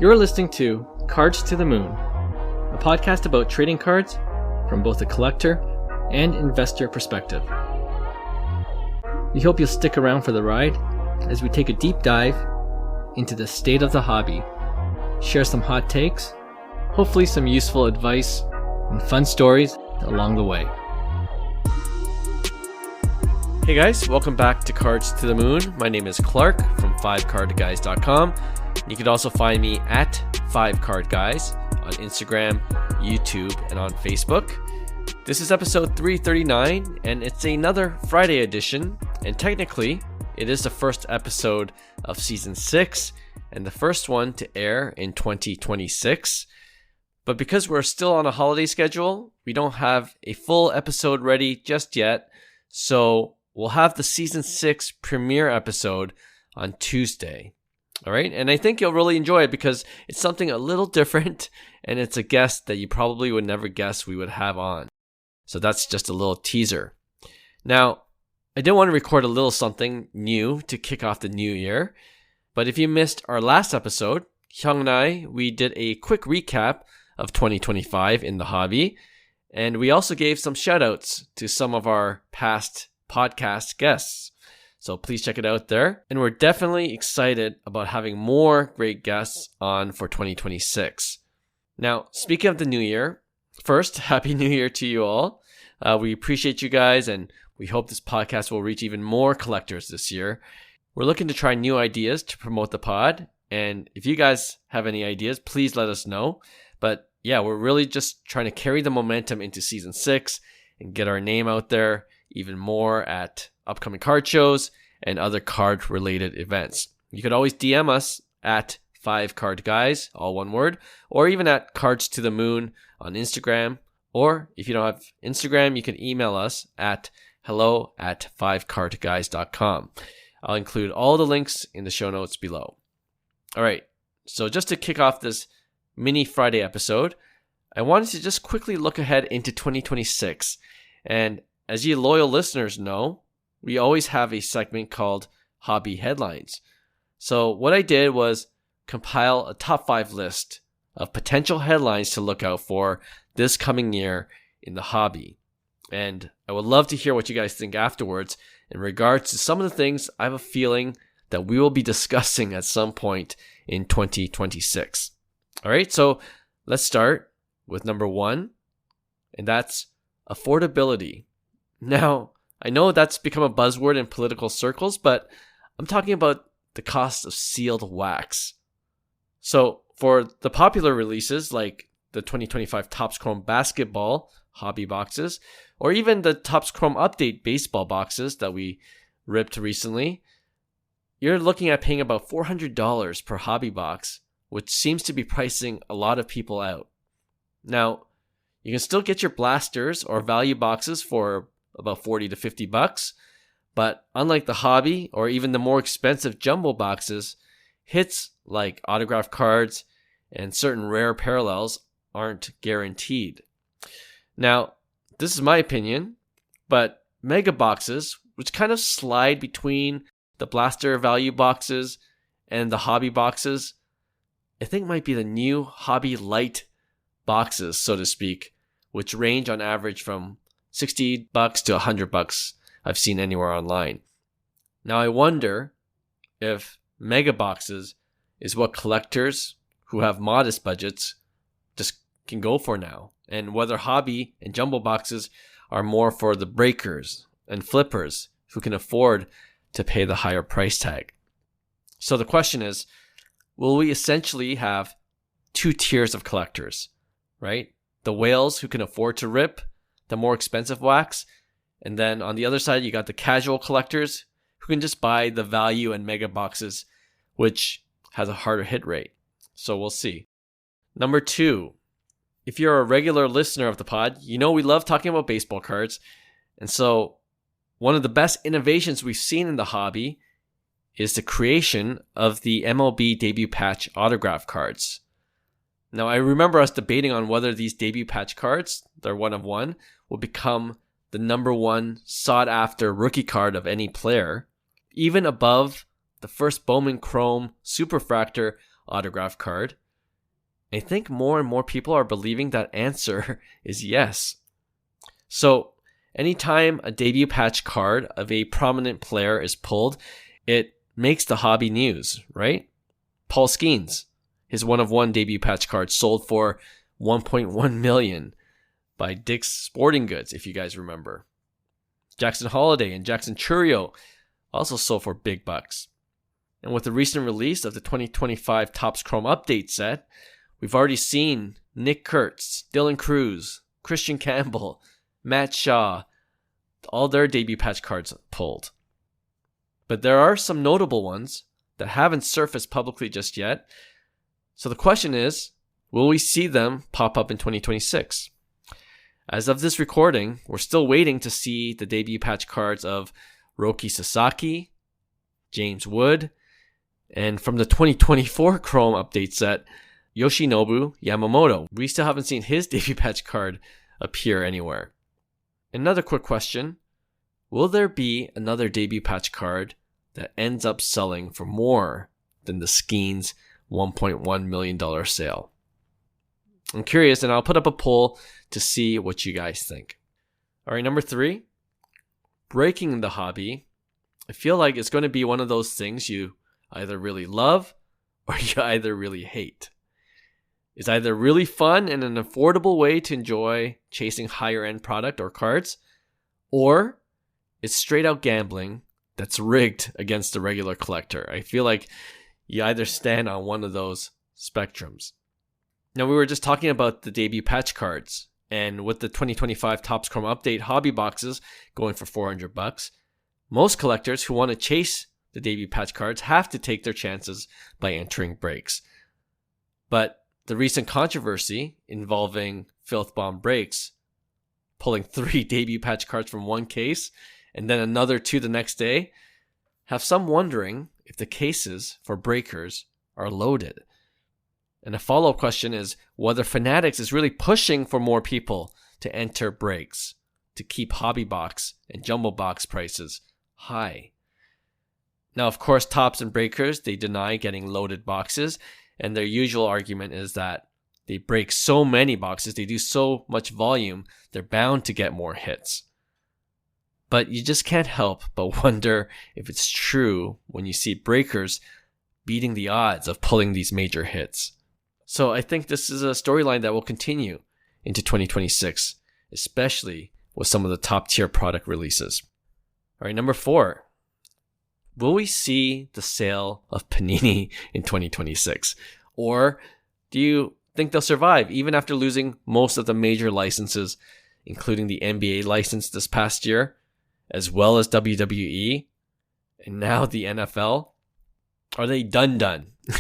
You're listening to Cards to the Moon, a podcast about trading cards from both a collector and investor perspective. We hope you'll stick around for the ride as we take a deep dive into the state of the hobby, share some hot takes, hopefully some useful advice, and fun stories along the way. Hey guys, welcome back to Cards to the Moon. My name is Clark from 5cardguys.com. You can also find me at 5cardguys on Instagram, YouTube, and on Facebook. This is episode 339, and it's another Friday edition, and technically, it is the first episode of Season 6, and the first one to air in 2026. But because we're still on a holiday schedule, we don't have a full episode ready just yet, so we'll have the Season 6 premiere episode on Tuesday. All right, and I think you'll really enjoy it because it's something a little different, and it's a guest that you probably would never guess we would have on. So that's just a little teaser. Now, I did want to record a little something new to kick off the new year, but if you missed our last episode, Hyung and I, we did a quick recap of 2025 in the hobby, and we also gave some shout-outs to some of our past podcast guests. So please check it out there. And we're definitely excited about having more great guests on for 2026. Now, speaking of the new year, first, Happy New Year to you all. We appreciate you guys, and we hope this podcast will reach even more collectors this year. We're looking to try new ideas to promote the pod. And if you guys have any ideas, please let us know. But yeah, we're really just trying to carry the momentum into Season 6 and get our name out there even more at upcoming card shows and other card-related events. You could always DM us at 5cardguys, all one word, or even at Cards to the Moon on Instagram. Or if you don't have Instagram, you can email us at hello@5cardguys.com. I'll include all the links in the show notes below. All right, so just to kick off this mini Friday episode, I wanted to just quickly look ahead into 2026. And as you loyal listeners know, we always have a segment called Hobby Headlines. So what I did was compile a top 5 list of potential headlines to look out for this coming year in the hobby. And I would love to hear what you guys think afterwards in regards to some of the things I have a feeling that we will be discussing at some point in 2026. All right, so let's start with number 1, and that's affordability. Now, I know that's become a buzzword in political circles, but I'm talking about the cost of sealed wax. So for the popular releases like the 2025 Topps Chrome Basketball hobby boxes, or even the Topps Chrome Update baseball boxes that we ripped recently, you're looking at paying about $400 per hobby box, which seems to be pricing a lot of people out. Now, you can still get your blasters or value boxes for about $40 to $50, but unlike the hobby or even the more expensive jumbo boxes, hits like autographed cards and certain rare parallels aren't guaranteed. Now, this is my opinion, but mega boxes, which kind of slide between the blaster value boxes and the hobby boxes, I think might be the new hobby light boxes, so to speak, which range on average from $60 to $100 I've seen anywhere online. Now I wonder if mega boxes is what collectors who have modest budgets just can go for now, and whether hobby and jumbo boxes are more for the breakers and flippers who can afford to pay the higher price tag. So the question is, will we essentially have 2 tiers of collectors, right? The whales who can afford to rip the more expensive wax, and then on the other side you got the casual collectors who can just buy the value and mega boxes, which has a harder hit rate. So we'll see. Number 2, if you're a regular listener of the pod, you know we love talking about baseball cards, and so one of the best innovations we've seen in the hobby is the creation of the MLB debut patch autograph cards. Now, I remember us debating on whether these debut patch cards, they're one of one, will become the number 1 sought-after rookie card of any player, even above the first Bowman Chrome Superfractor autograph card, I think more and more people are believing that answer is yes. So anytime a debut patch card of a prominent player is pulled, it makes the hobby news, right? Paul Skeens, his one-of-one debut patch card sold for $1.1 million by Dick's Sporting Goods, if you guys remember. Jackson Holiday and Jackson Chourio also sold for big bucks. And with the recent release of the 2025 Topps Chrome Update set, we've already seen Nick Kurtz, Dylan Cruz, Christian Campbell, Matt Shaw, all their debut patch cards pulled. But there are some notable ones that haven't surfaced publicly just yet. So the question is, will we see them pop up in 2026? As of this recording, we're still waiting to see the debut patch cards of Roki Sasaki, James Wood, and from the 2024 Chrome Update set, Yoshinobu Yamamoto. We still haven't seen his debut patch card appear anywhere. Another quick question. Will there be another debut patch card that ends up selling for more than the Skeens $1.1 million sale? I'm curious, and I'll put up a poll to see what you guys think. All right, number 3. Breaking the hobby. I feel like it's going to be one of those things you either really love or you either really hate. It's either really fun and an affordable way to enjoy chasing higher end product or cards, or it's straight out gambling that's rigged against the regular collector. I feel like you either stand on one of those spectrums. Now, we were just talking about the debut patch cards, and with the 2025 Topps Chrome Update hobby boxes going for $400, most collectors who want to chase the debut patch cards have to take their chances by entering breaks. But the recent controversy involving Filth Bomb Breaks pulling 3 debut patch cards from one case and then another 2 the next day have some wondering if the cases for breakers are loaded. And a follow-up question is whether Fanatics is really pushing for more people to enter breaks to keep hobby box and jumbo box prices high. Now, of course, Topps and breakers, they deny getting loaded boxes, and their usual argument is that they break so many boxes, they do so much volume, they're bound to get more hits. But you just can't help but wonder if it's true when you see breakers beating the odds of pulling these major hits. So I think this is a storyline that will continue into 2026, especially with some of the top tier product releases. All right, number 4. Will we see the sale of Panini in 2026? Or do you think they'll survive even after losing most of the major licenses, including the NBA license this past year, as well as WWE, and now the NFL? Are they done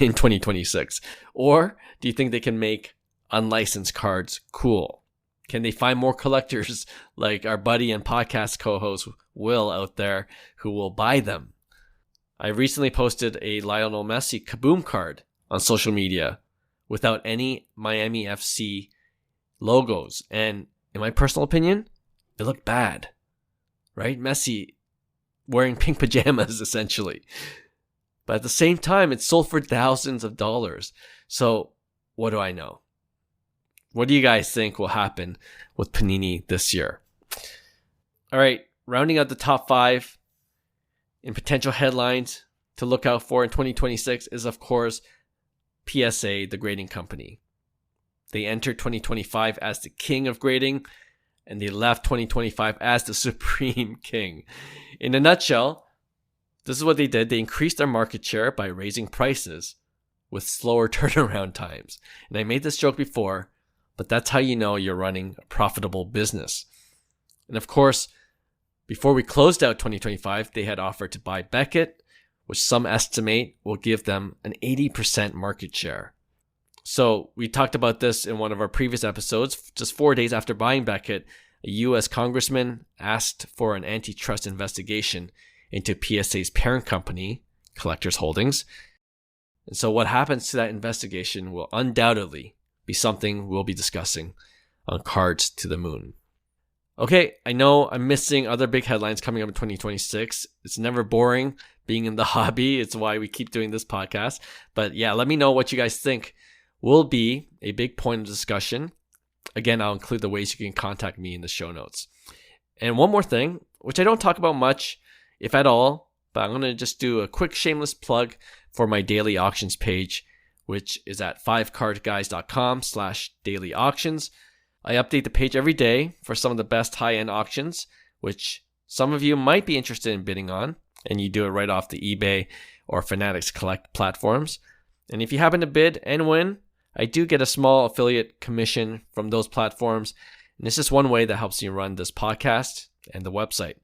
in 2026? Or do you think they can make unlicensed cards cool? Can they find more collectors like our buddy and podcast co-host Will out there who will buy them? I recently posted a Lionel Messi Kaboom card on social media without any Miami FC logos. And in my personal opinion, it looked bad, right? Messi wearing pink pajamas, essentially. But at the same time, it sold for thousands of dollars. So what do I know? What do you guys think will happen with Panini this year? All right, rounding out the top 5 in potential headlines to look out for in 2026 is, of course, PSA, the grading company. They entered 2025 as the king of grading, and they left 2025 as the supreme king. In a nutshell, this is what they did. They increased their market share by raising prices with slower turnaround times. And I made this joke before, but that's how you know you're running a profitable business. And of course, before we closed out 2025, they had offered to buy Beckett, which some estimate will give them an 80% market share. So we talked about this in one of our previous episodes. Just 4 days after buying Beckett, a U.S. congressman asked for an antitrust investigation into PSA's parent company, Collectors Holdings. And so what happens to that investigation will undoubtedly be something we'll be discussing on Cards to the Moon. Okay, I know I'm missing other big headlines coming up in 2026. It's never boring being in the hobby. It's why we keep doing this podcast. But yeah, let me know what you guys think will be a big point of discussion. Again, I'll include the ways you can contact me in the show notes. And one more thing, which I don't talk about much, if at all, but I'm going to just do a quick shameless plug for my daily auctions page, which is at 5cardguys.com/daily auctions. I update the page every day for some of the best high-end auctions, which some of you might be interested in bidding on, and you do it right off the eBay or Fanatics Collect platforms. And if you happen to bid and win, I do get a small affiliate commission from those platforms. And it's just one way that helps me run this podcast and the website.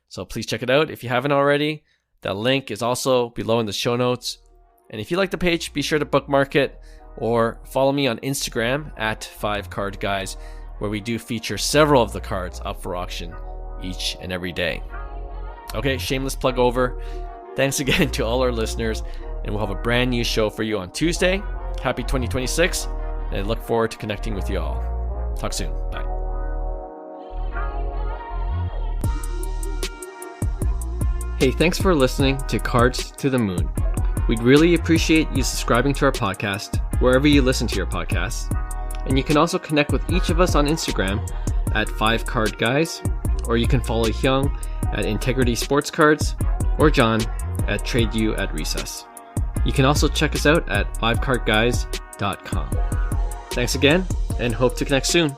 So please check it out if you haven't already. That link is also below in the show notes. And if you like the page, be sure to bookmark it or follow me on Instagram at 5cardguys, where we do feature several of the cards up for auction each and every day. Okay, shameless plug over. Thanks again to all our listeners, and we'll have a brand new show for you on Tuesday. Happy 2026, and I look forward to connecting with you all. Talk soon. Bye. Hey, thanks for listening to Cards to the Moon. We'd really appreciate you subscribing to our podcast wherever you listen to your podcasts. And you can also connect with each of us on Instagram at 5cardguys, or you can follow Hyung at Integrity Sports Cards or John at TradeU at Recess. You can also check us out at 5cardguys.com. Thanks again, and hope to connect soon.